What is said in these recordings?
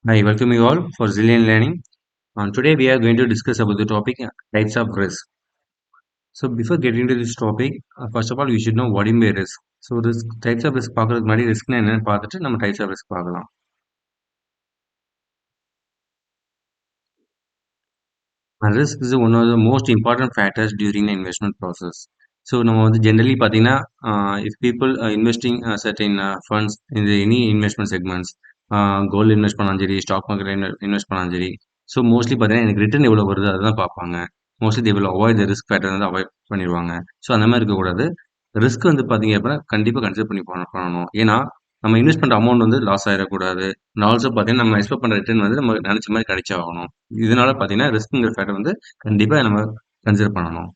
Hi, welcome you all for Zillion Learning. Today we are going to discuss about the topic types of risk. So before getting into this topic, first of all, you should know what is risk. So risk types of risk பார்க்கறதுக்கு முன்னாடி riskனா என்னன்னு பார்த்துட்டு நம்ம types of risk பார்க்கலாம். And risk is one of the most important factors during the investment process. So நம்ம வந்து generally பார்த்தீங்கன்னா if people are investing certain funds in the any investment segments, gold invest பண்ணாலும் சரி, stock market invest பண்ணாலும் சரி, so mostly பார்த்தீங்கன்னா எனக்கு return எவ்வளோ வருது அதுதான் பார்ப்பாங்க. Mostly they will avoid the risk factor வந்து அவாய்ட் பண்ணிடுவாங்க. ஸோ அந்த மாதிரி இருக்கக்கூடாது. ரிஸ்க் வந்து பார்த்தீங்க அப்படின்னா கண்டிப்பாக கன்சிடர் பண்ணி பண்ணணும். ஏன்னா நம்ம இன்வெஸ்ட் பண்ணுற அமௌண்ட் வந்து லாஸ் ஆகிடக்கூடாது. ஆல்சோ பார்த்தீங்கன்னா நம்ம எக்ஸ்பெக்ட் பண்ணுற ரிட்டர்ன் வந்து நம்ம நினச்ச மாதிரி கிடைச்சாகணும். இதனால பார்த்தீங்கன்னா ரிஸ்க்ங்கிற ஃபேக்டர் வந்து கண்டிப்பாக நம்ம கன்சிடர் பண்ணணும்.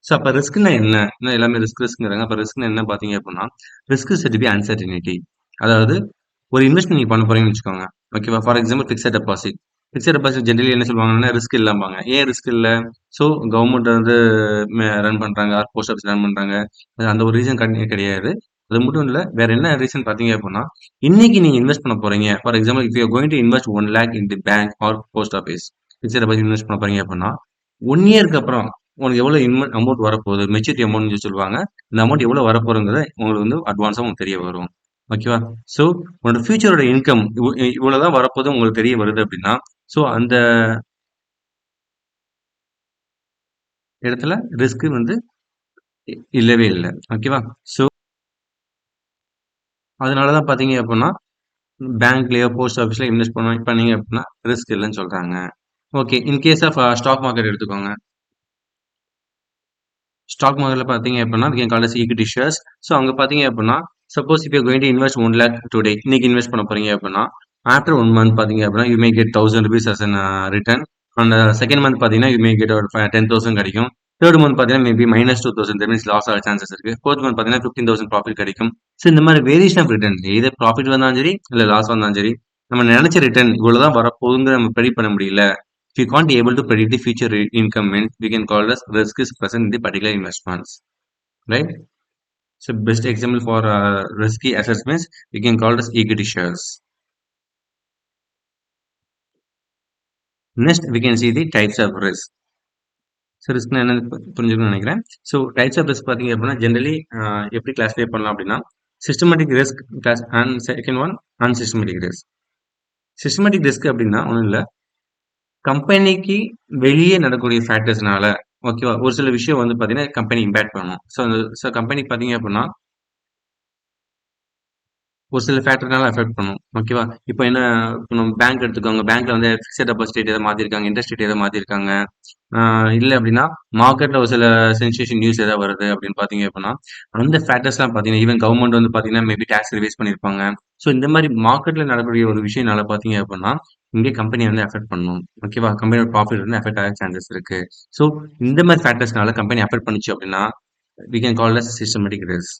ஸோ அப்போ ரிஸ்க்னா என்ன? இன்னும் எல்லாமே ரிஸ்க்ங்கிறாங்க. அப்போ ரிஸ்க்னா என்ன பார்த்தீங்க அப்படின்னா, risk is to be uncertainty. அதாவது ஒரு இன்வெஸ்ட்மெண்ட் நீங்க பண்ண போறீங்கன்னு வச்சுக்கோங்க. ஓகேவா? For example fixed deposit. Fixed deposit generally என்ன சொல்லுவாங்கன்னா, ரிஸ்க் இல்லம்பாங்க. ஏன் ரிஸ்க் இல்ல? ஸோ கவர்மெண்ட் வந்து ரன் பண்றாங்க, ஆர் போஸ்ட் ஆஃபீஸ் ரன் பண்றாங்க. அந்த ஒரு ரீசன் கிடையாது. அது மட்டும் இல்ல. வேற என்ன ரீசன் பார்த்தீங்க அப்படின்னா, இன்னைக்கு நீங்க இன்வெஸ்ட் பண்ண போறீங்க. For example if you are going to invest 1 lakh in the bank or post office. Fixed deposit invest பண்ண போறீங்க அப்படின்னா, 1 இயர்க்கு அப்புறம் உனக்கு எவ்வளவு அமௌண்ட் வரப்போகுது, மெச்சூரிட்டி அமௌண்ட்னு சொல்லுவாங்க. இந்த அமௌண்ட் எவ்வளவு வரப்போறங்கிறத உங்களுக்கு வந்து அட்வான்ஸா உங்களுக்கு தெரிய வரும். ஓகேவா? ஸோ உன்னோட ஃபியூச்சரோட இன்கம் இவ்வளவுதான் வரப்போகுது உங்களுக்கு தெரிய வருது அப்படின்னா, ஸோ அந்த இடத்துல ரிஸ்க் வந்து இல்லவே இல்லை. ஓகேவா? ஸோ அதனாலதான் பாத்தீங்க அப்படின்னா பேங்க்லயோ போஸ்ட் ஆஃபீஸ்ல இன்வெஸ்ட் பண்ணீங்க அப்படின்னா ரிஸ்க் இல்லைன்னு சொல்றாங்க. Okay, in case of stock market எடுத்துக்கோங்க. ஸ்டாக் மார்க்கெட்ல பார்த்தீங்க அப்படின்னா we can call as equity shares. ஸோ அங்க பார்த்தீங்க அப்படின்னா suppose if you're going to invest 1 lakh today, இன்னைக்கு இன்வெஸ்ட் பண்ண போறீங்க அப்படின்னா ஆஃப்டர் 1 month பார்த்தீங்க அப்படின்னா you may get 1000 rupees as an return. அந்த செகண்ட் மந்த் பார்த்தீங்கன்னா you may get ஒரு 10,000 கிடைக்கும். தேர்ட் மந்த் பார்த்தீங்கன்னா maybe minus 2000, that means loss ஆக சான்சஸ் இருக்கு. ஃபோர்த் மந்த் பார்த்தீங்கன்னா 15,000 ப்ராஃபிட் கிடைக்கும். ஸோ இந்த மாதிரி வேரியேஷன் ஆஃப் ரிட்டர்ன், எது ப்ராஃபிட் வந்தாலும் சரி இல்லை லாஸ் வந்தாலும் சரி, நம்ம நினைச்ச ரிட்டர்ன் இவ்வளவுதான் வரப்போகுதுங்கிற நம்ம ப்ரெடிக்ட் பண்ண முடியல. If you can't able to predict the future income, means we can call as risk is present in the particular investments, right? So best example for risky assessments we can call as equity shares. Next we can see the types of risk. So ரிஸ்க்னா என்ன புரிஞ்சுக்கணும்னு நினைக்கிறேன். So types of risk பார்த்தீங்க அப்படின்னா generally எப்படி classify பண்ணலாம் அப்படின்னா systematic risk class and second one unsystematic risk. Systematic risk அப்படின்னா ஒன்றும் இல்லை, கம்பெனிக்கு வெளியே நடக்கக்கூடிய ஃபேக்டர்ஸ்னால ஓகேவா ஒரு சில விஷயம் வந்து பார்த்தீங்கன்னா கம்பெனி இம்பேக்ட் பண்ணும். ஸோ கம்பெனி பார்த்தீங்க அப்படின்னா ஒரு சில ஃபேக்டர்னால அஃபெக்ட் பண்ணும். ஓகேவா? இப்போ என்ன, இப்போ நம்ம பேங்க் எடுத்துக்கோங்க. பேங்க்ல வந்து ஃபிக்ஸட் டெபாசிட் ரேட் எதாவது மாத்திருக்காங்க, இன்ட்ரெஸ்ட் ரேட் எதாவது மாத்திருக்காங்க. இல்ல அப்படின்னா மார்க்கெட்ல ஒரு சில சென்சேஷன் நியூஸ் ஏதாவது வருது அப்படின்னு பார்த்தீங்க அப்படின்னா, அந்த ஃபேக்டர்ஸ்லாம் பார்த்தீங்கன்னா ஈவன் கவர்மெண்ட் வந்து பார்த்தீங்கன்னா மேபி டாக்ஸ் ரிவைஸ் பண்ணியிருப்பாங்க. ஸோ இந்த மாதிரி மார்க்கெட்ல நடக்கக்கூடிய ஒரு விஷயம்னால பார்த்தீங்க அப்படின்னா இங்கே கம்பெனி வந்து அஃபெக்ட் பண்ணும். ஓகேவா? கம்பெனியோட ப்ராஃபிட் வந்து அஃபெக்ட் ஆக சான்சஸ் இருக்கு. ஸோ இந்த மாதிரி ஃபேக்டர்ஸ்னால கம்பெனி அஃபெக்ட் பண்ணுச்சு அப்படின்னா we can call it as systematic risk.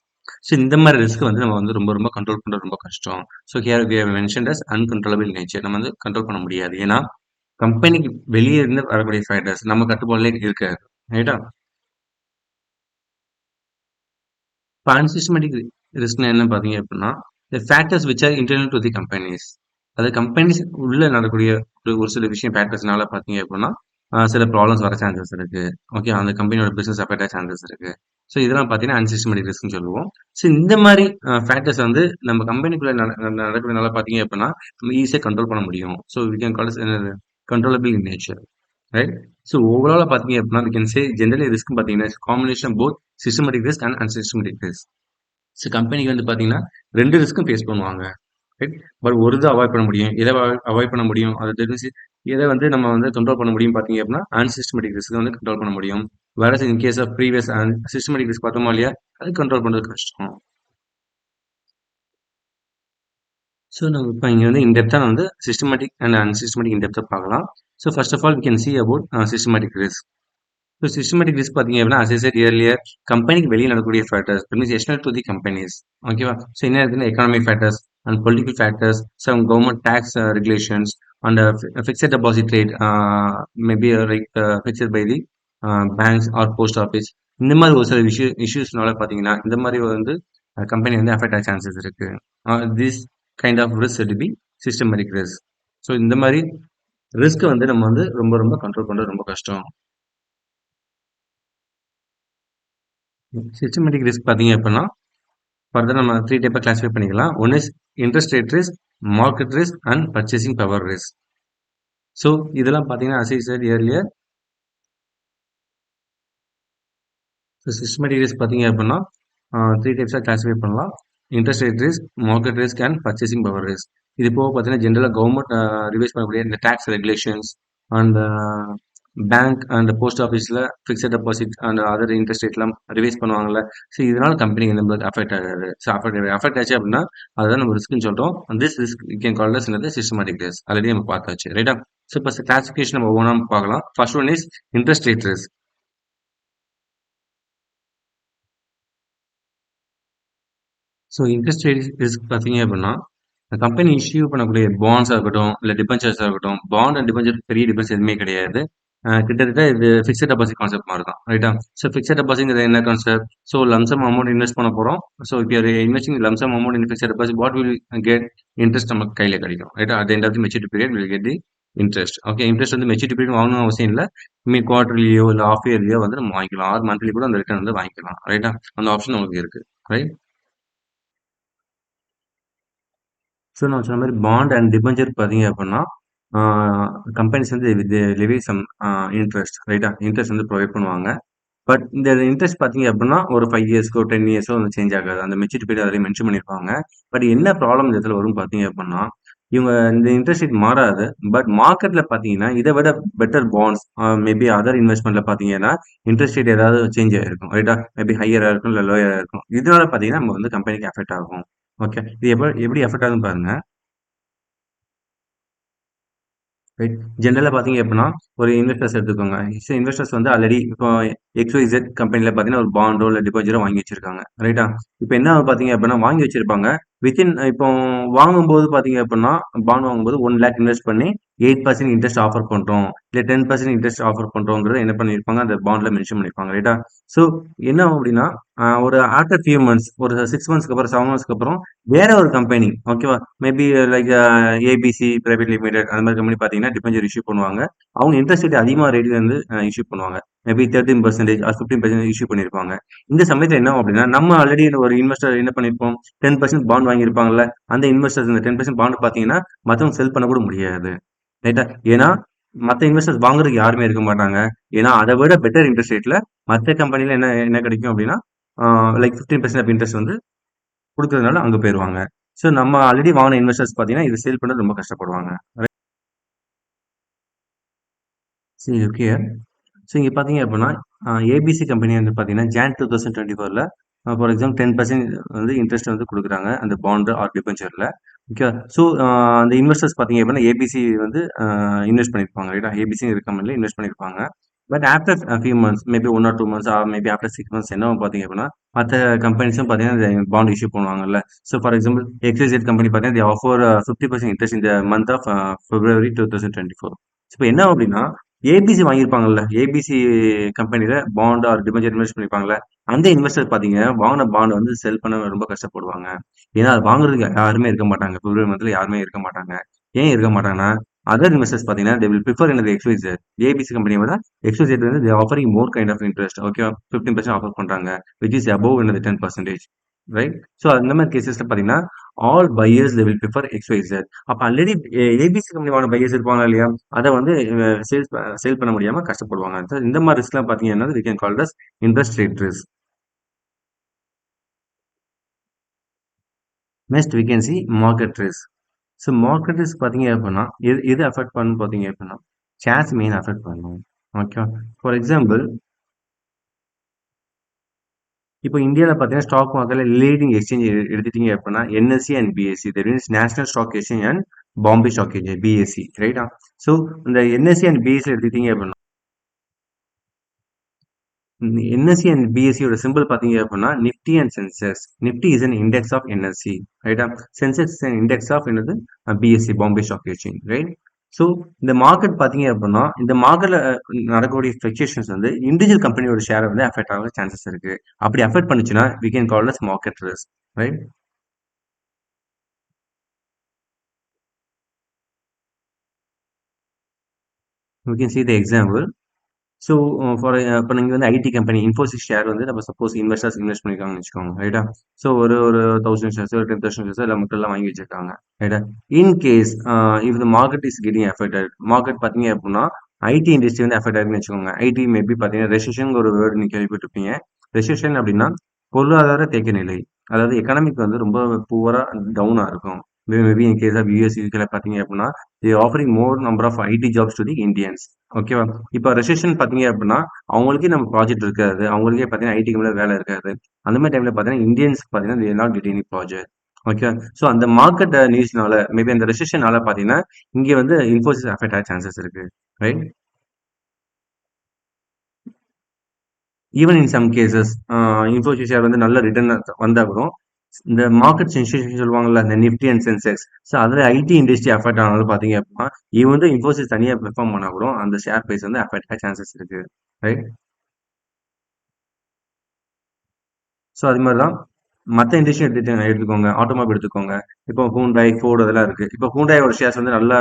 So இந்த மாதிரி ரிஸ்க் வந்து நம்ம வந்து ரொம்ப ரொம்ப கண்ட்ரோல் பண்ணுறது ரொம்ப கஷ்டம். So here we have mentioned as uncontrollable nature. நம்ம வந்து கண்ட்ரோல் பண்ண முடியாது. ஏன்னா கம்பெனிக்கு வெளியே இருந்து வரக்கூடிய ஃபேக்டர்ஸ் நம்ம கட்டுப்பாடுலே இருக்காது. ரைட்டா? இப்போ அன்சிஸ்டமேட்டிக் ரிஸ்க்னா என்ன பார்த்தீங்க அப்படின்னா factors which are internal to the companies. அது கம்பெனிஸ் உள்ள நடக்கக்கூடிய ஒரு சில விஷயம் ஃபேக்டர்ஸ்னால பார்த்தீங்க அப்படின்னா சில ப்ராப்ளம்ஸ் வர சான்சஸ் இருக்கு. ஓகே, அந்த கம்பெனியோட பிசினஸ் அஃபெக்ட் ஆக சான்சஸ் இருக்கு. ஸோ இதெல்லாம் பார்த்தீங்கன்னா அன்சிஸ்டமேட்டிக் ரிஸ்க்னு சொல்லுவோம். ஸோ இந்த மாதிரி ஃபேக்டர்ஸ் வந்து நம்ம கம்பெனிக்குள்ள நடக்கிறதுனால பார்த்தீங்க அப்படின்னா நம்ம ஈஸியாக கண்ட்ரோல் பண்ண முடியும். So we can call controllable in nature, right? So ஓவராலாக பார்த்தீங்க அப்படின்னா we can say generally risk பார்த்தீங்கன்னா combination both systematic risk and unsystematic risk. So கம்பெனிக்கு வந்து பார்த்தீங்கன்னா 2 ரிஸ்க்கும் ஃபேஸ் பண்ணுவாங்க, ரைட்? பட் ஒரு இதை அவாய்ட் பண்ண முடியும். எதை அவாய்ட் பண்ண முடியும் அது தெரிஞ்சு எதை வந்து நம்ம வந்து கண்ட்ரோல் பண்ண முடியும் பார்த்தீங்க அப்படின்னா அன்சிஸ்டமேட்டிக் ரிஸ்க் வந்து கண்ட்ரோல் பண்ண முடியும். வேற in case of previous systematic risk பார்த்தோமா இல்லையா, அது கண்ட்ரோல் பண்ணுறது கஷ்டம். ஸோ நம்ம இப்போ இங்கே வந்து இன்டெப்த்தாக வந்து சிஸ்டமேட்டிக் அண்ட் அன்சிஸ்டமேட்டிக் இன்டெப்த்தாக பார்க்கலாம். So first of all we can see about systematic risk. So systematic risk பார்த்தீங்க அப்படின்னா as I said earlier, கம்பெனிக்கு வெளியே நடக்கக்கூடிய factors means external to the companies. ஓகேவா? ஸோ என்ன இருக்குன்னா economic factors and political factors, some government tax regulations and fixed deposit rate maybe like fixed by the banks or post office. இந்த மாதிரி ஒரு சில இஷ்யூஸ்னால பார்த்தீங்கன்னா இந்த மாதிரி வந்து கம்பெனி வந்து அஃபெக்ட் ஆக சான்சஸ் இருக்கு. This kind of risk to be systematic risk. So இந்த மாதிரி ரிஸ்க் வந்து நம்ம வந்து ரொம்ப ரொம்ப கண்ட்ரோல் பண்றது ரொம்ப கஷ்டம். சிஸ்டமேட்டிக் ரிஸ்க் பார்த்தீங்க அப்படின்னா ஃபர்தர் நம்ம 3 டைப்பா கிளாஸிஃபை பண்ணிக்கலாம். One is interest rate risk, market risk and purchasing power risk. So இதெல்லாம் பார்த்தீங்கன்னா as I said earlier, systematic risk பார்த்தீங்க அப்படின்னா 3 டைப்ஸாக கிளாஸிஃபை பண்ணலாம். Interest rate risk, market risk and purchasing power risk. இது போக பார்த்தீங்கன்னா ஜென்ரலாக கவர்மெண்ட் ரிவைஸ் பண்ணக்கூடிய இந்த tax regulations and bank and post ஆஃபீஸில் fixed deposit and other interest ரேட்லாம் ரிவைஸ் பண்ணுவாங்கல்ல. ஸோ இதனால கம்பெனி நம்மளுக்கு அஃபெக்ட் ஆகாது. ஸோ அஃபெக்ட் ஆச்சு அப்படின்னா அதுதான் நம்ம ரிஸ்க்னு சொல்கிறோம். This risk you can call as என்னது சிஸ்டமேட்டிக் ரிஸ்க். ஆல்ரெடி நம்ம பார்த்தாச்சு ரைட்டா. ஸோ இப்போ கிளாசிஃபிகேஷன் நம்ம ஒவ்வொன்றா பார்க்கலாம். First one is interest rate risk. So interest rate risk பார்த்தீங்க அப்படின்னா கம்பெனி இஷ்யூ பண்ணக்கூடிய பாண்ட்ஸாக இருக்கட்டும் இல்லை டிபென்ச்சர்ஸாக இருக்கட்டும், பாண்ட் அண்ட் டிபென்ச்சர் பெரிய டிஃபரன்ஸ் எதுவுமே கிடையாது. கிட்டத்தட்ட இது ஃபிக்ஸட் டெபாசிட் கான்செப்ட் மாதிரி தான் ரைட்டா. ஸோ ஃபிக்ஸட் டெபாசிட் என்ன concept? So lump sum amount invest பண்ண போகிறோம். ஸோ இப்போ investing lump sum amount in fixed deposit what will get interest நமக்கு கையில் கிடைக்கும் ரைட்டா. At end of the maturity period will get the interest. Okay, interest வந்து maturity period வாங்கணும் அவசியம் இல்லை. மீ குவார்டர்லியோ இல்லை ஆஃப் இயர்லியோ வந்து நம்ம வாங்கிக்கலாம். ஆர் மந்த்லி கூட அந்த ரிட்டர்ன் வந்து வாங்கிக்கலாம் ரைட்டா. அந்த ஆப்ஷன் நமக்கு இருக்கு ரைட். ஸோ நான் சொன்ன மாதிரி பாண்ட் அண்ட் டிபென்ச்சர் பார்த்தீங்க அப்படின்னா கம்பெனிஸ் வந்து லெவி சம் இன்ட்ரெஸ்ட் ரைட்டா. இன்ட்ரெஸ்ட் வந்து ப்ரொவைட் பண்ணுவாங்க. பட் இந்த இன்ட்ரெஸ்ட் பார்த்தீங்க அப்படின்னா ஒரு 5 இயர்ஸ்க்கோ 10 இயர்ஸோ வந்து சேஞ்ச் ஆகாது. அந்த மெச்சூரிட்டி பீரியட் அதிலே மென்ஷன் பண்ணியிருப்பாங்க. பட் என்ன ப்ராப்ளம் இந்த இடத்துல வரும் பார்த்தீங்க அப்படின்னா இவங்க இந்த இன்ட்ரெஸ்ட் ரேட் மாறாது. பட் மார்க்கெட்ல பார்த்தீங்கன்னா இதை விட பெட்டர் பாண்ட்ஸ் மேபி அதர் இன்வெஸ்ட்மெண்ட்ல பார்த்தீங்கன்னா இன்ட்ரெஸ்ட் ரேட் ஏதாவது சேஞ்ச் ஆயிருக்கும் ரைட்டா. மேபி ஹையராக இருக்கும் இல்லை லோயராக இருக்கும். இதனால பார்த்தீங்கன்னா நம்ம வந்து கம்பெனிக்கு அஃபெக்ட் ஆகும். ஓகே, இது எப்படி எஃபெக்ட் ஆகுதுன்னு பாருங்க. ரைட். ஜென்ரலா பார்த்தீங்க அப்படின்னா, ஒரு இன்வெஸ்டர்ஸ் எடுத்துக்கோங்க. இன்வெஸ்டர்ஸ் வந்து ஆல்ரெடி இப்போ XYZ கம்பெனில பார்த்தீங்கன்னா, ஒரு பாண்டோ இல்ல டிபாசிட்டோ வாங்கி வச்சிருக்காங்க. ரைட்டா? இப்ப என்ன ஆகும் பார்த்தீங்க அப்படின்னா, வாங்கி வச்சிருப்பாங்க. இப்போ வாங்கும்போது பார்த்தீங்க அப்படின்னா, பாண்ட் வாங்கும்போது 1,00,000 இன்வெஸ்ட் பண்ணி 8% இன்ட்ரெஸ்ட் ஆஃபர் பண்றோம். இல்ல 10% இன்ட்ரெஸ்ட் ஆஃபர் பண்றோங்கிறத என்ன பண்ணியிருப்பாங்க, அந்த பாண்ட்ல மென்ஷன் பண்ணியிருப்பாங்க. ரைட்டா? ஸோ என்ன ஆகும் அப்படின்னா, ஒரு ஆஃப்டர் ஃபியூ மந்த்ஸ் ஒரு 6 மந்த்ஸ்க்கு அப்புறம் 7 மந்த்ஸ்க்கு அப்புறம் வேற ஒரு கம்பெனி ஓகேவா? Maybe like ABC private limited அந்த மாதிரி கம்பெனி பார்த்தீங்கன்னா டிபெஞ்சர் இஷ்யூ பண்ணுவாங்க. அவங்க இன்ட்ரெஸ்ட் ரேட் அதிகமாக ரேட்ல இருந்து இஷ்யூ பண்ணுவாங்க. மேபி 13% ஆர் 15% இஷ்யூ பண்ணியிருப்பாங்க. இந்த சமயத்தில் என்ன ஆகும் அப்படின்னா நம்ம ஆல்ரெடி ஒரு இன்வெஸ்டர் என்ன பண்ணியிருப்போம், 10% பாண்ட் வாங்கியிருப்பாங்கல்ல, அந்த இன்வெஸ்டர்ஸ் இந்த 10% பாண்ட் பார்த்தீங்கன்னா மற்றவங்க செல் பண்ண கூட முடியாது ரைட்டா. ஏன்னா மற்ற இன்வெஸ்டர்ஸ் வாங்குறதுக்கு யாருமே இருக்க மாட்டாங்க. ஏன்னா அதை விட பெட்டர் இன்ட்ரெஸ்ட் ரேட்ல மற்ற கம்பெனில என்ன என்ன கிடைக்கும் அப்படின்னா லைக் 15% ஆஃப் இன்ட்ரெஸ்ட் வந்து குடுக்கறதுனால அங்க போயிருவாங்க. ஸோ நம்ம ஆல்ரெடி வாங்குன இன்வெஸ்டர்ஸ் பார்த்தீங்கன்னா, இது சேல் பண்ண ரொம்ப கஷ்டப்படுவாங்க. சரி ஓகே. ஸோ இங்க பார்த்தீங்க அப்படின்னா, ஏபிசி கம்பெனி வந்து பார்த்தீங்கன்னா, ஜான் 2024ல ஃபார் எக்ஸாம்பிள் 10% வந்து இன்ட்ரெஸ்ட் வந்து குடுக்குறாங்க. அந்த பாண்ட் ஆர் டிபென்ச்சர்ல. ஓகே. ஸோ அந்த இன்வெஸ்டர்ஸ் பார்த்தீங்க அப்படின்னா, ஏபிசி வந்து இன்வெஸ்ட் பண்ணியிருப்பாங்க. ரைட்டா? ஏபிசி கம்பெனில இன்வெஸ்ட் பண்ணியிருப்பாங்க. But after few months maybe 1 or 2 months or maybe after 6 months என்ன ஆகும் பார்த்தீங்க அப்படின்னா, மத்த கம்பெனிஸும் பார்த்தீங்கன்னா, இந்த பாண்ட் இஷ்யூ பண்ணுவாங்கல்ல. So for example XYZ company பார்த்தீங்கன்னா, தே ஆஃபர் 50% இன்ட்ரெஸ்ட் இந்த மந்த் ஆஃப் பிப்ரவரி 2024. இப்போ என்ன ஆகும் அப்படின்னா, ஏபிசி வாங்கியிருப்பாங்கல்ல, ஏபிசி கம்பெனில பாண்ட் ஆர் டிபென்ச்சர் இன்வெஸ்ட் பண்ணியிருப்பாங்கல்ல, அந்த இன்வெஸ்டர் பார்த்தீங்க வாங்கின பாண்ட் வந்து செல் பண்ண ரொம்ப கஷ்டப்படுவாங்க. ஏன்னா அது வாங்குறதுக்கு யாருமே இருக்க மாட்டாங்க. பிப்ரவரி மந்த்ல யாருமே இருக்க மாட்டாங்க. ஏன் இருக்க மாட்டாங்கன்னா, அதர் இன்வெஸ்டர்ஸ் பார்த்தீங்கன்னா, தே வில் பிரிஃபர் என்னது XYZ. ஏபிசி கம்பெனிய விட XYZ வந்து they offering more kind of interest. ஓகேவா? 15% ஆஃபர் பண்றாங்க. விச் இஸ் அபோவ் என்னது 10%. ரைட்? ஸோ அந்த மாதிரி கேசஸ்ல பார்த்தீங்கன்னா, all buyers they will prefer XYZ. அப்ப ஆல்ரெடி ஏபிசி கம்பெனி வாங்கின பையர்ஸ் இருப்பாங்க இல்லையா? அத வந்து சேல் பண்ண முடியாம கஷ்டப்படுவாங்க. So இந்த மாதிரி ரிஸ்க்லாம் பார்த்தீங்கன்னா, we can called as interest rate risk. Next we can see market risk. So market risk பார்த்தீங்க அப்படின்னா, எது அஃபெக்ட் பண்ணும் பார்த்தீங்க அப்படின்னா, ஷேர்ஸ் மெயின் அஃபெக்ட் பண்ணும். ஓகேவா? ஃபார் எக்ஸாம்பிள் இப்போ இந்தியாவில் பார்த்தீங்கன்னா ஸ்டாக் மார்க்கெட்ல லீடிங் எக்ஸ்சேஞ்ச் எடுத்துட்டீங்க அப்படின்னா NSC and BSE that means National Stock Exchange and Bombay Stock Exchange BSE ரைட்டா. ஸோ இந்த என்எஸ்சி அண்ட் பிஎஸ்சி எடுத்துட்டீங்க அப்படின்னா என்எஸ்சி அண்ட் பிஎஸ்சியோட சிம்பிள் பார்த்தீங்க அப்படின்னா Nifty and Sensex. Nifty is an index of NSE ரைட்டா. Sensex is an index of என்னது BSE Bombay Stock Exchange right. So இந்த மார்க்கெட் பார்த்தீங்க அப்படின்னா இந்த மார்க்கெட்ல நடக்கக்கூடிய ஃபிளக்சுவேஷன்ஸ் வந்து இண்டிவிஜுவல் கம்பெனியோட ஷேரை வந்து அஃபெக்ட் ஆக சான்சஸ் இருக்கு. அப்படி அஃபெக்ட் பண்ணுச்சுன்னா we can call as market risk right. we can see the example. So for இப்போ நீங்கள் வந்து ஐடி கம்பெனி இன்ஃபோசிஸ் ஷேர் வந்து நம்ம சப்போஸ் இன்வெஸ்டர்ஸ் இன்வெஸ்ட் பண்ணியிருக்காங்கன்னு வச்சுக்கோங்க, ரைட்டா? ஸோ ஒரு ஒரு 1000 ஷேர்ஸ் ஒரு 10,000 ஷேர்ஸ் எல்லாம் மக்கள்லாம் வாங்கி வச்சிருக்காங்க, ரைட்டா? In case if the market is getting affected, market பார்த்தீங்க அப்படின்னா ஐடி இண்டஸ்ட்ரி வந்து அஃபெக்ட் ஆகுதுன்னு வச்சுக்கோங்க. ஐடி மேபி பார்த்தீங்கன்னா ரெசிஷன் ஒரு வேர்டு நீங்கள் கேள்விப்பட்டிருப்பீங்க. ரெசிஷன் அப்படின்னா பொருளாதார தேக்க நிலை, அதாவது எக்கனாமிக் வந்து ரொம்ப புவரா டவுனாக இருக்கும். Maybe in case of US யூகேல பார்த்தீங்க அப்படின்னா offering more number of IT jobs to the Indians. ஓகேவா? இப்போ ரெசிஷன் பார்த்தீங்க அப்படின்னா அவங்களுக்கே நம்ம ப்ராஜெக்ட் இருக்காது, அவங்களுக்கே பார்த்தீங்கன்னா ஐடி கம்பெனியில் வேலை இருக்காது. அந்த மாதிரி டைமில் பார்த்தீங்கன்னா இந்தியன்ஸ் பார்த்தீங்கன்னா they not get any project. Okay, so அந்த மார்க்கெட் நியூஸ்னால மேபி அந்த ரெசிஷனால பார்த்தீங்கன்னா இங்கே வந்து இன்ஃபோசிஸ் அஃபெக்ட் ஆக சான்சஸ் இருக்கு, right? Even in some cases Infosys share வந்து நல்ல ரிட்டர்ன் வந்தா கூட இந்த மார்க்கெட் சென்சேஷன் சொல்லுவாங்கல்ல, இந்த நிஃப்டி அண்ட் சென்செக்ஸ், ஸோ அதில் ஐடி இண்டஸ்ட்ரி அஃபெக்ட் ஆனாலும் பார்த்தீங்க அப்படின்னா இவன் வந்து இன்ஃபோசிஸ் தனியாக பெர்ஃபார்ம் பண்ணா கூட அந்த ஷேர் பிரைஸ் வந்து அஃபெக்ட் ஆக சான்சஸ் இருக்கு, ரைட்? ஸோ அது மாதிரி தான் மற்ற இண்டஸ்ட்ரி எடுத்துக்கோங்க, ஆட்டோமொபைல் எடுத்துக்கோங்க. இப்போ ஹூண்டாய், ஃபோர்டு அதெல்லாம் இருக்கு. இப்போ ஹூண்டாயோட ஷேர்ஸ் வந்து நல்லா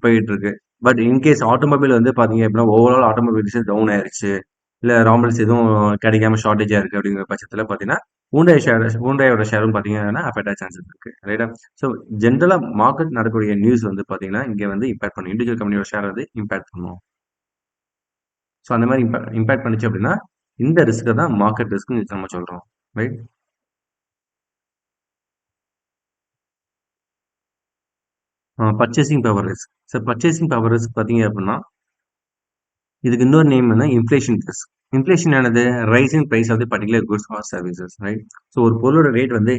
போயிட்டு இருக்கு. பட் இன்கேஸ் ஆட்டோமொபைல் வந்து பார்த்தீங்க அப்படின்னா ஓவரால் ஆட்டோமொபைல் பிசினஸ் டவுன் ஆயிருச்சு, இல்லை ரா மெட்டீரியல்ஸ் எதுவும் கிடைக்காம ஷார்ட்டேஜாக இருக்கு அப்படிங்கிற பட்சத்தில் பார்த்தீங்கன்னா ஹூண்டாயோட ஷேரும் பார்த்தீங்கன்னா அஃபெக்ட் ஆக சான்சஸ் இருக்கு, ரைட்டா? ஸோ ஜென்ரலாக மார்க்கெட் நடக்கக்கூடிய நியூஸ் வந்து பார்த்தீங்கன்னா இங்கே வந்து இம்பாக்ட் பண்ணும், இண்டிவிஜுவல் கம்பெனியோட ஷேர் வந்து இம்பாக்ட் பண்ணும். ஸோ அந்த மாதிரி இம்பாக்ட் பண்ணுச்சு அப்படின்னா இந்த ரிஸ்க்கை தான் மார்க்கெட் ரிஸ்க்னு நம்ம சொல்கிறோம், right? Purchasing power risk. So purchasing power risk பார்த்தீங்க அப்படின்னா இதுக்கு இன்னொரு நேம் வந்து இன்ஃப்ளேஷன் ரிஸ்க். இன்ஃப்ளேஷன் ஆனது rising price of the particular goods or services, right? So ஒரு பொருளோட ரேட் வந்து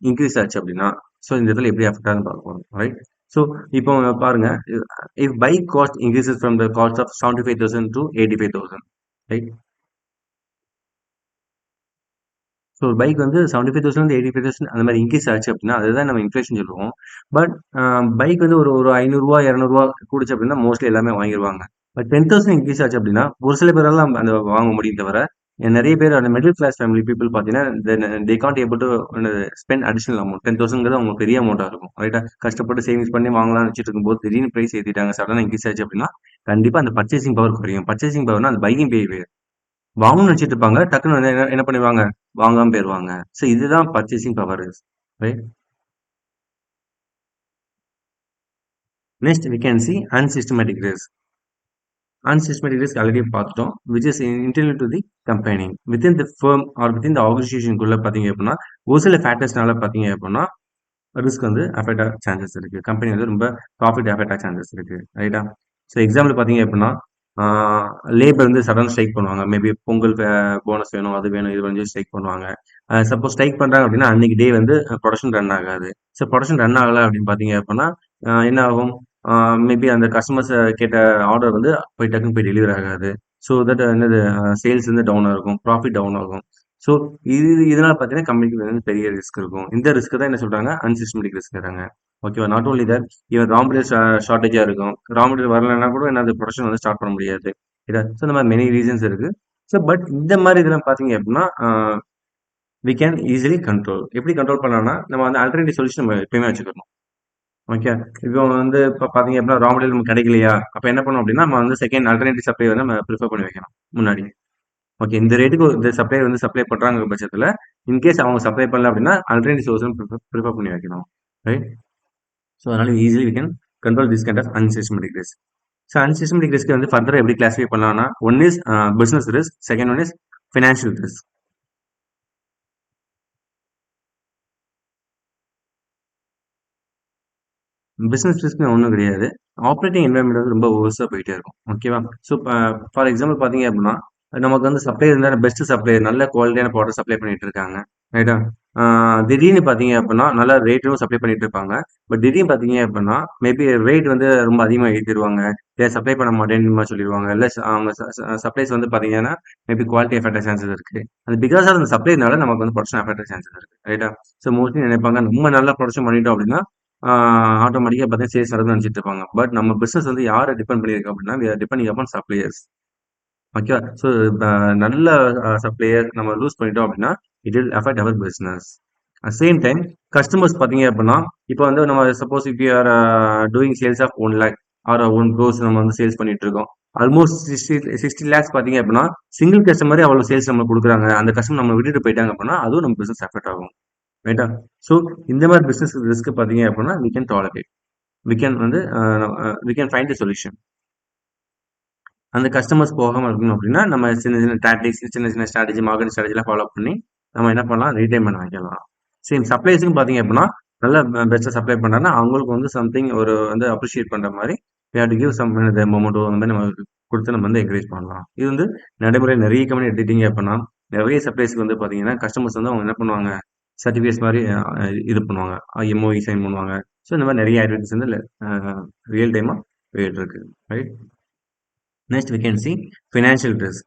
இன்க்ரீஸ் ஆச்சு அப்படின்னா ஸோ இந்த இடத்துல எப்படி அஃபெக்ட் ஆகுதுன்னு பார்க்க போகிறோம், ரைட்? ஸோ இப்போ பாருங்க, if bike cost increases from the cost of 75,000 to 85,000, right? So ஒரு பைக் வந்து 75,000 85,000 அந்த மாதிரி இன்க்ரீஸ் ஆச்சு அப்படின்னா அதுதான் நம்ம இன்ஃப்ளேஷன் சொல்லுவோம். பட் பைக் வந்து ஒரு ஒரு 500 200 கூடுச்சு அப்படின்னா மோஸ்ட்லி எல்லாமே வாங்கிடுவாங்க. பட் 10,000 இன்க்ரீஸ் ஆச்சு அப்படின்னா ஒரு சில பேரால அந்த வாங்க முடியும் தவிர நிறைய பேர் அந்த மிடில் கிளாஸ் ஃபேமிலி பீப்புள் பார்த்தீங்கன்னா they can't able to spend additional amount. 10,000ங்கிறது அவங்களுக்கு பெரிய அமௌண்ட்டாக இருக்கும், ரைட்டா? கஷ்டப்பட்டு சேவிங்ஸ் பண்ணி வாங்கலாம்னு வச்சுட்டு இருக்கும்போது திடீர்னு பிரைஸ் ஏற்றிட்டாங்க, சடனாக இன்க்ரீஸ் ஆச்சு அப்படின்னா கண்டிப்பாக அந்த பர்ச்சேசிங் பவர் குறையும். பர்ச்சேசிங் பவர்னா அந்த பைக்கிங் பிஹேவியர் வாங்கணும்னு நினைச்சிட்டு இருப்பாங்க, டக்குன்னு வந்து என்ன என்ன பண்ணிடுவாங்க, வாங்காம போயிருவாங்க. ஸோ இதுதான் purchasing power, right? Next we can see unsystematic risk. Unsystematic risk already பார்த்துட்டோம், which is internal to the company within the firm or within the ஆர்கனைசேஷனுக்குள்ள பார்த்தீங்க அப்படின்னா ஒரு சில ஃபேக்டர்ஸ்னால பார்த்தீங்க அப்படின்னா ரிஸ்க் வந்து அஃபெக்ட் ஆக சான்சஸ் இருக்கு, கம்பெனி வந்து ரொம்ப ப்ராஃபிட் அஃபெக்ட் ஆக சான்சஸ் இருக்கு, ரைட்டா? ஸோ எக்ஸாம்பிள் பார்த்தீங்க அப்படின்னா லேபர் வந்து சடன் ஸ்ட்ரைக் பண்ணுவாங்க, மேபி பொங்கல் போனஸ் வேணும், அது வேணும், இது வந்து ஸ்ட்ரைக் பண்ணுவாங்க. சப்போஸ் ஸ்ட்ரைக் பண்றாங்க அப்படின்னா அன்னைக்கு டே வந்து ப்ரொடக்ஷன் ரன் ஆகாது. ஸோ ப்ரொடக்ஷன் ரன் ஆகலை அப்படின்னு பார்த்தீங்க அப்படின்னா என்ன ஆகும், மேபி அந்த கஸ்டமர்ஸ் கேட்ட ஆர்டர் வந்து போய் டக்குன்னு போய் டெலிவரி ஆகாது. ஸோ தட் என்னது சேல்ஸ் வந்து டவுன் ஆகும், ப்ராஃபிட் டவுன் ஆகும். ஸோ இதனால பார்த்தீங்கன்னா கம்பெனிக்கு வந்து பெரிய ரிஸ்க் இருக்கும். இந்த ரிஸ்க் தான் என்ன சொல்றாங்க, அன்சிஸ்டமேட்டிக் ரிஸ்க் தராங்க. ஓகேவா? Not only that, even raw material ஷார்ட்டேஜா இருக்கும், ரா மெட்டீரியல் வரலைன்னா கூட என்னது ப்ரொடக்ஷன் வந்து ஸ்டார்ட் பண்ண முடியாது. ஸோ இந்த மாதிரி மெனி ரீசன்ஸ் இருக்கு. ஸோ பட் இந்த மாதிரி இதெல்லாம் பார்த்தீங்க அப்படின்னா வி கேன் ஈஸிலி கண்ட்ரோல். எப்படி கண்ட்ரோல் பண்ணலாம்னா நம்ம வந்து ஆல்டர்னேட்டிவ் சொல்யூஷன் நம்ம எப்பயுமே வச்சுக்கணும். ஓகே, இப்போ வந்து இப்போ பார்த்தீங்க அப்படின்னா ரா மெட்டீரியல் நமக்கு கிடைக்கலையா, அப்போ என்ன பண்ணணும் அப்படின்னா நம்ம வந்து செகண்ட் ஆல்டர்னேட்டிவ் சப்ளை வந்து நம்ம ப்ரிஃபர் பண்ணி வைக்கணும் முன்னாடி. ஓகே, இந்த ரேட்டுக்கு இந்த சப்ளை வந்து சப்ளை பண்றாங்க பட்சத்தில் இன்கேஸ் அவங்க சப்ளை பண்ணல அப்படின்னா ஆல்டர்னேட்டிவ் சோர்ஸ் ப்ரிஃபர் பண்ணி வைக்கணும், ரைட்? ஸோ அதனால easily we can control this kind of unsystematic risk. So unsystematic risk வந்து ஃபர்தர் எப்படி கிளாஸிஃபை பண்ணலாம்னா one is business risk, second one is financial risk. Business ரிஸ்க்னு ஒன்றும் கிடையாது. ஆப்ரேட்டிங் என்வாயன்மெண்ட் வந்து ரொம்ப ஒர்ஸாக போயிட்டே இருக்கும், ஓகேவா? ஸோ ஃபார் எக்ஸாம்பிள் பார்த்தீங்க அப்படின்னா நமக்கு வந்து சப்ளை இருந்தால் பெஸ்ட் சப்ளையர் நல்ல குவாலிட்டியான ப்ராடக்ட் சப்ளை பண்ணிட்டு இருக்காங்க, ரைட்டா? திடீர்னு பார்த்தீங்க அப்படின்னா நல்ல ரேட்டும் சப்ளை பண்ணிட்டு இருப்பாங்க. பட் திடீர்னு பார்த்தீங்க அப்படின்னா மேபி ரேட் வந்து ரொம்ப அதிகமாக ஏற்றிடுவாங்க, இல்லை சப்ளை பண்ண மாட்டேன்னு சொல்லிடுவாங்க, இல்லை அவங்க சப்ளைஸ் வந்து பார்த்தீங்கன்னா மேபி குவாலிட்டி எஃபெக்ட் சான்சஸ் இருக்கு. அது பிகாஸ் ஆஃப் அந்த சப்ளைனால நமக்கு வந்து ப்ரொடக்ஷன் எஃபெக்ட் சான்சஸ் இருக்கு, ரைட்டா? ஸோ மோஸ்ட்லி நினைப்பாங்க நம்ம நல்லா ப்ரொடக்ஷன் பண்ணிட்டோம் அப்படின்னா ஆட்டோமேட்டிக்காக பார்த்தீங்கன்னா சேல்ஸ் நடக்கும்னு நினச்சிட்டு இருப்பாங்க. பட் நம்ம பிஸ்னஸ் வந்து யாரை டிபெண்ட் பண்ணியிருக்கு அப்படின்னா we are depending upon suppliers. ஓகேவா? ஸோ நல்ல சப்ளையர் நம்ம லூஸ் பண்ணிட்டோம் அப்படின்னா it will affect our business. At same time customers பார்த்தீங்க அப்படின்னா இப்போ வந்து நம்ம suppose if you are doing sales of 1 lakh, or 1 crore நம்ம வந்து சேல்ஸ் பண்ணிட்டு இருக்கோம். ஆல்மோஸ்ட் 60 லேக்ஸ் பார்த்தீங்க அப்படின்னா, சிங்கிள் கஸ்டமரே அவ்வளோ சேல்ஸ் நம்மளுக்கு குடுக்குறாங்க. அந்த கஸ்டமர் நம்மள விட்டுட்டு போயிட்டாங்க அப்படின்னா, அதுவும் நம்ம பிசினஸ் அஃபெக்ட் ஆகும். ரைட்டா? ஸோ இந்த மாரி பிசினஸ் ரிஸ்க் பார்த்தீங்க அப்படின்னா, we can tolerate. We can வந்து we can find a solution. அந்த கஸ்டமர்ஸ் போகாம இருக்கணும் அப்படின்னா, நம்ம சின்ன சின்ன டாக்டிக்ஸ், சின்ன சின்ன ஸ்ட்ராட்டஜி, மார்க்கெட்டிங் ஸ்ட்ராட்டஜிலாம் ஃபாலோ பண்ணி, நம்ம என்ன பண்ணலாம்? ரீட்டைன்மென்ட் வாங்கிக்கலாம். சேம் சப்ளையர்ஸ்க்கும் பார்த்தீங்க அப்படின்னா, நல்லா பெஸ்ட்டா சப்ளை பண்ணாங்கன்னா, அவங்களுக்கு வந்து சம்திங் ஒரு வந்து அப்ரிஷியேட் பண்ற மாரி, we have to give some memento அந்த மாரி நம்ம குடுத்து நம்ம வந்து என்கரேஜ் பண்ணலாம். இது வந்து நடைமுறையில நெறைய கம்பெனி எடுத்துக்கிட்டீங்க அப்படின்னா, நெறைய சப்ளையர்ஸ்க்கு வந்து பார்த்தீங்கன்னா, கஸ்டமர்ஸ் வந்து அவங்க என்ன பண்ணுவாங்க? சர்டிஃபிகேட்ஸ் மாரி இது பண்ணுவாங்க. எம்ஓஇ சைன் பண்ணுவாங்க. ஸோ இந்த மாரி நெறைய ஆக்டிவிட்டீஸ் வந்து அ ரியல் டைமா போயிட்டு இருக்கு. Right? Next, we can see financial risk.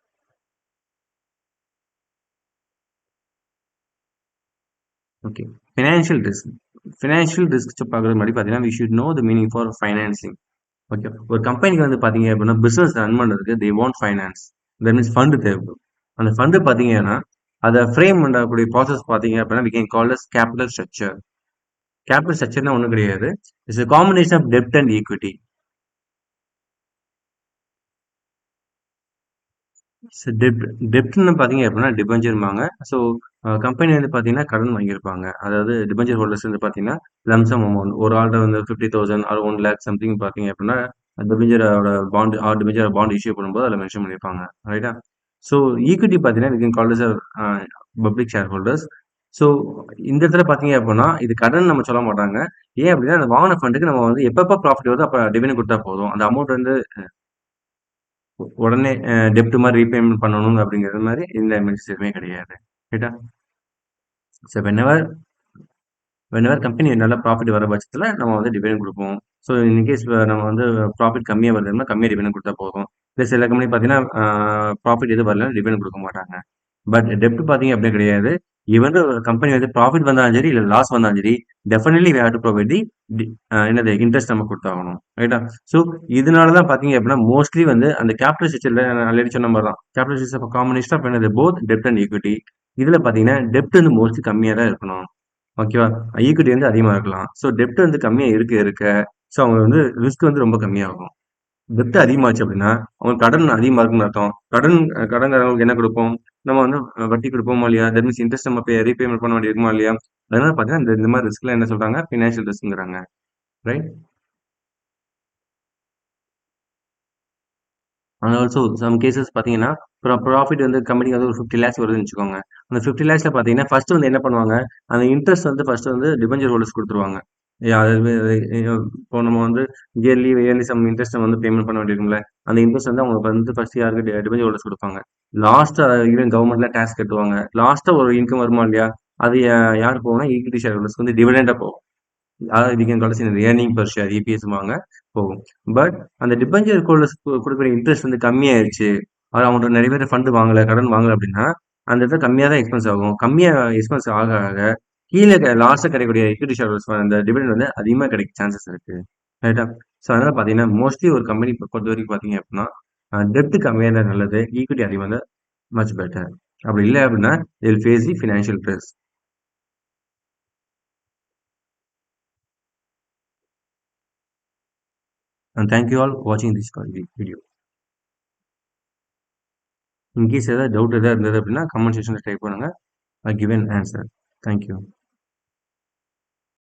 Okay, financial risk. Financial risk பார்க்கறது முன்னாடி பார்த்தீங்கன்னா, we should know the meaning for financing. Okay, ஒரு கம்பெனிக்கு வந்து பார்த்தீங்க அப்படின்னா, பிசினஸ் ரன் பண்றதுக்கு they want finance. That means fund தேவைப்படும். அந்த ஃபண்ட் பார்த்தீங்கன்னா, அதை ஃப்ரேம் பண்ணக்கூடிய ப்ராசஸ் பார்த்தீங்க அப்படின்னா, we can call as capital structure. Capital ஸ்ட்ரக்சர்னா ஒன்றும் கிடையாது. It's a combination of debt and equity. டெப்ட்னு பார்த்தீங்க அப்படின்னா டிபெஞ்சர்ம்பாங்க. ஸோ கம்பெனி வந்து பார்த்தீங்கன்னா கடன் வாங்கியிருப்பாங்க. அதாவது டிபெஞ்சர் ஹோல்டர்ஸ் வந்து பார்த்தீங்கன்னா லம்சம் அமௌண்ட் ஒரு ஆள்கிட்ட வந்து 50,000 ஆர் 1 லேக் சம்திங் பார்த்தீங்க அப்படின்னா டிபெஞ்சரோட bond or debenture bond issue பண்ணும்போது அதில் மென்ஷன் பண்ணியிருப்பாங்க. ரைட்டா? ஸோ ஈக்விட்டி பார்த்தீங்கன்னா we can call this public shareholders. So இந்த இடத்துல பார்த்தீங்க அப்படின்னா இது கடன் நம்ம சொல்ல மாட்டாங்க. ஏன் அப்படின்னா அந்த வாங்கின ஃபண்டுக்கு நம்ம வந்து எப்பப்போ ப்ராஃபிட் வருதோ அப்போ டிவிடெண்ட் கொடுத்தா போதும். அந்த அமௌண்ட் வந்து உடனே டெப்ட் மாதிரி ரீபேமெண்ட் பண்ணணும் அப்படிங்கிறது மாதிரி இந்த மென்ஷன்ஸ் எதுவுமே கிடையாது. ரைட்டா? ஸோ வென்எவர் கம்பெனி நல்ல ப்ராஃபிட் வர பட்சத்தில் நம்ம வந்து டிவிடெண்ட் கொடுப்போம். ஸோ இன்கேஸ் நம்ம வந்து ப்ராஃபிட் கம்மியாக வருதுன்னா கம்மியாக டிவிடெண்ட் கொடுத்தா போதும். இல்லை சில கம்பெனி பார்த்தீங்கன்னா ப்ராஃபிட் எதுவும் வரல டிவிடெண்ட் கொடுக்க மாட்டாங்க. பட் டெப்ட் பார்த்தீங்க அப்படி கிடையாது. ஈவன் கம்பெனி வந்து ப்ராஃபிட் வந்தாலும் சரி இல்லை லாஸ் வந்தாலும் சரி definitely we have to provide என்னது இன்ட்ரெஸ்ட் நம்ம கொடுத்தாகணும். ரைட்டா? ஸோ இதனால தான் பார்த்தீங்க அப்படின்னா மோஸ்ட்லி வந்து அந்த கேபிட்டல் ஸ்ட்ரக்சரில் நான் ஆல்ரெடி சொன்ன மாதிரி தான் கேபிட்டல் ஸ்ட்ரக்சர் காம்பினேஷன் ஆஃப் என்னது போத் டெப்ட் அண்ட் ஈக்விட்டி. இதில் பார்த்தீங்கன்னா டெப்ட் வந்து மோஸ்ட்லி கம்மியாக தான் இருக்கணும். ஓகேவா? ஈக்விட்டி வந்து அதிகமா இருக்கலாம். ஸோ டெப்ட் வந்து கம்மியா இருக்க, ஸோ அவங்க வந்து ரிஸ்க் வந்து ரொம்ப கம்மியாகும். டெப்ட் அதிகமாச்சு அப்படின்னா, அவங்களுக்கு கடன் அதிகமா இருக்குன்னு அர்த்தம். கடன்காரங்களுக்கு என்ன குடுப்போம்? நம்ம வந்து வட்டி குடுப்போமா இல்லையா? தட் மீன்ஸ் இன்ட்ரெஸ்ட் நம்ம ரீபேமெண்ட் பண்ண வேண்டியது இருக்குமா இல்லையா? அதனால பார்த்தீங்கன்னா, இந்த மாரி ரிஸ்க்லாம் என்ன சொல்றாங்க? ஃபினான்ஷியல் ரிஸ்க்ங்கிறாங்க. Right? And also some cases பார்த்தீங்கன்னா, ப்ராஃபிட் வந்து கம்பெனிக்கு வந்து ஒரு 50 லேக்ஸ் வருதுன்னு வச்சுக்கோங்க. அந்த 50 லேக்ஸ்ல பார்த்தீங்கன்னா, ஃபர்ஸ்ட் வந்து என்ன பண்ணுவாங்க? அந்த இன்ட்ரெஸ்ட் வந்து ஃபர்ஸ்ட் வந்து டிபெஞ்சர் ஹோல்டர்ஸ் குடுத்துருவாங்க. அதாவது இப்போ நம்ம வந்து இயர்லி இயர்லி சம் இன்ட்ரெஸ்ட் வந்து பேமெண்ட் பண்ண வேண்டியிருக்கும்ல. அந்த இன்ட்ரெஸ்ட் வந்து அவங்க வந்து ஃபர்ஸ்ட் யாருக்கு டிபெஞ்சர் ஹோல்டர்ஸ் குடுப்பாங்க. லாஸ்ட்டா ஈவன் கவர்மெண்ட்ல டாக்ஸ் கட்டுவாங்க. லாஸ்ட்டா ஒரு இன்கம் வருமா இல்லையா? அது யாருக்கு போகும்னா, ஈக்விட்டி ஷேர் ஹோல்டர்ஸ்க்கு வந்து டிவிடெண்டா போகும். அதாவது we can call it earning per share இபிஎஸ்ம்பாங்க போகும். பட் அந்த டிபெஞ்சர் ஹோல்டர்ஸ் குடுக்குற இன்ட்ரெஸ்ட் வந்து கம்மியாயிருச்சு. அது அவங்கள்ட்ட நிறைய பேர் ஃபண்ட் வாங்கல, கடன் வாங்கல அப்படின்னா, அந்த இடத்துல கம்மியா தான் எக்ஸ்பென்ஸ் ஆகும். கம்மியா எக்ஸ்பென்ஸ் ஆக ஆக கீழ லாஸ்ட்ல கிடைக்கக்கூடிய ஈக்விட்டி ஷேர் ஹோல்டர்ஸ் அந்த டிவிடெண்ட் வந்து அதிகமா கிடைக்க சான்சஸ் இருக்கு. ரைட்டா? ஸோ அதனால பார்த்தீங்கன்னா, மோஸ்ட்லி ஒரு கம்பெனி பொறுத்தவரைக்கும் பார்த்தீங்க அப்படின்னா, டெப்ட் கம்மியா இருந்தா நல்லது. ஈக்விட்டி அதிகமா இருந்தா மச் பெட்டர். அப்படி இல்ல அப்படின்னா, they will face the financial risk. And thank you all வாட்சிங் திஸ் வீடியோ. இன்கேஸ் ஏதாவது டவுட் ஏதாவது இருந்தது அப்படின்னா கமெண்ட் செக்ஷனில் டைப் பண்ணுங்க. I give an answer. Thank you.